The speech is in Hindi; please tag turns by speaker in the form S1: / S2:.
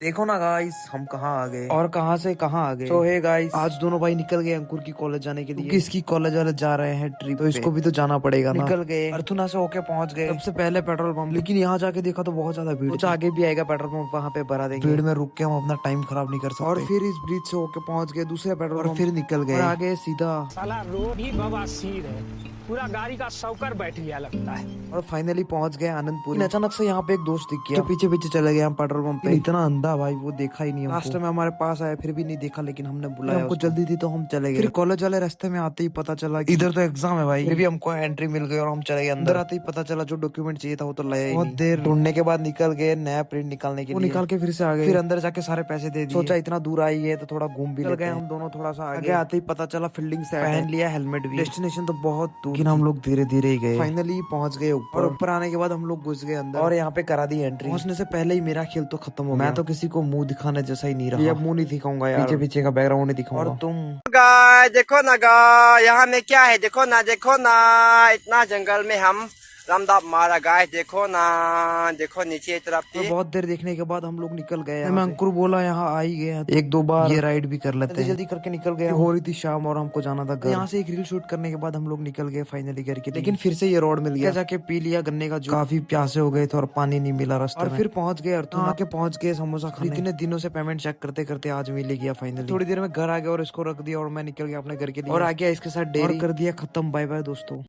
S1: देखो ना गाइस, हम कहाँ आ गए और कहाँ से कहाँ आ गए। तो हे गाइस, आज दोनों भाई निकल गए अंकुर की कॉलेज जाने के लिए, क्योंकि इसकी कॉलेज वाले जा रहे हैं ट्रिप तो इसको भी तो जाना पड़ेगा ना। निकल गए, अर्थुना से होके पहुंच गए सबसे पहले पेट्रोल पंप, लेकिन यहाँ जाके देखा तो बहुत ज्यादा भीड़। कुछ आगे भी आएगा पेट्रोल पंप, वहाँ पे भरा देंगे। भीड़ में रुक के हम अपना टाइम खराब नहीं कर सकते। और फिर इस ब्रिज से होके पहुंच गए दूसरे पेट्रोल पंप, फिर निकल गए आगे सीधा।
S2: साला रोड ही बवासीर है, पूरा गाड़ी का शौकर बैठ गया लगता है।
S1: और फाइनली पहुंच गए आनंदपुर। अचानक से यहाँ पे एक दोस्त दिख गया, पीछे पीछे चले गए हम पेट्रोल पंप पे। इतना अंधा भाई, वो देखा ही नहीं हमको। लास्ट में हमारे पास आया, फिर भी नहीं देखा, लेकिन हमने बुलाया। हमको जल्दी थी तो हम चले गए। फिर कॉलेज वाले रास्ते में आते ही पता चला कि इधर तो एग्जाम है भाई। फिर भी हमको एंट्री मिल गई और हम चले गए अंदर। आते ही पता चला जो डॉक्यूमेंट चाहिए था वो तो लाया ही नहीं। बहुत देर ढूंढने के बाद निकल गए नया प्रिंट निकालने के लिए। निकाल के फिर से आ गए। फिर अंदर जाके सारे पैसे दे दिए। सोचा इतना दूर आई है तो थोड़ा घूम भी गए हम दोनों। थोड़ा सा आगे आते ही पता चला फील्डिंग से पहन लिया हेलमेट भी। डेस्टिनेशन तो बहुत दूर, लेकिन हम लोग धीरे धीरे ही गए। फाइनली पहुंच गए ऊपर। और ऊपर आने के बाद हम लोग घुस गए अंदर और यहाँ पे करा दी एंट्री। पहुंचने से पहले ही मेरा खेल तो खत्म हो गया। मैं तो किसी को मुंह दिखाने जैसा ही नहीं रहा। अब मुंह नहीं दिखाऊंगा यार, पीछे पीछे का बैकग्राउंड नहीं दिखाऊंगा। और तुम
S3: गाइस देखो ना गाइस, यहाँ में क्या है देखो ना, देखो ना, इतना जंगल में हम रामदाब मारा गाइस। देखो ना, देखो नीचे तरफ
S1: और बहुत देर देखने के बाद हम लोग निकल गए। मैं अंकुर बोला यहाँ आ ही गए, एक दो बार ये राइड भी कर लेते हैं। जल्दी करके निकल गए। हो रही थी शाम और हमको जाना था घर। यहाँ से एक रील शूट करने के बाद हम लोग निकल गए फाइनली घर के। लेकिन फिर से ये रोड मिल गया, जाके पी लिया गन्ने का जूस। काफी प्यासे हो गए थे और पानी नहीं मिला रास्ते में। और फिर पहुंच गए अर्थुना के, पहुंच गए समोसा खाने। इतने दिनों से पेमेंट चेक करते करते आज मिल गया फाइनली। थोड़ी देर में घर आ गया और इसको रख दिया और मैं निकल गया अपने घर के लिए। और आ गया इसके साथ डेरी कर दिया खत्म। बाय बाय दोस्तों।